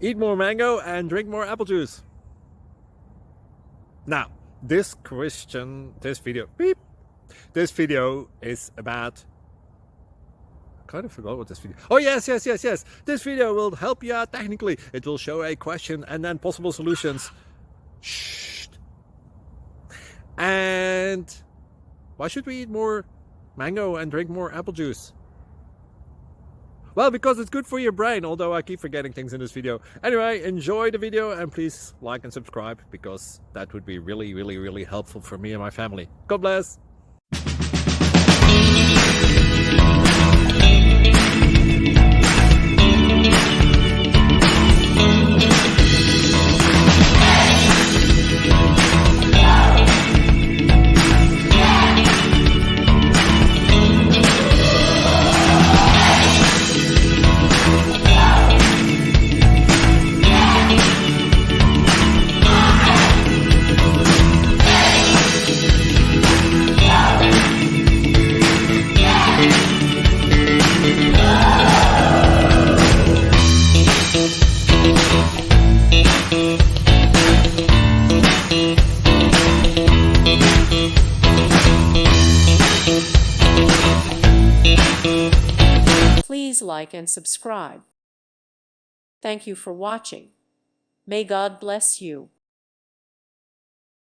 Eat more mango and drink more apple juice. Now, this video is about, I kind of forgot what this video. Oh, yes. This video will help you out technically. It will show a question and then possible solutions. Shh. And why should we eat more mango and drink more apple juice? Well, because it's good for your brain, although I keep forgetting things in this video. Anyway, enjoy the video and please like and subscribe, because that would be really helpful for me and my family. God bless. Please like and subscribe. Thank you for watching. May God bless you.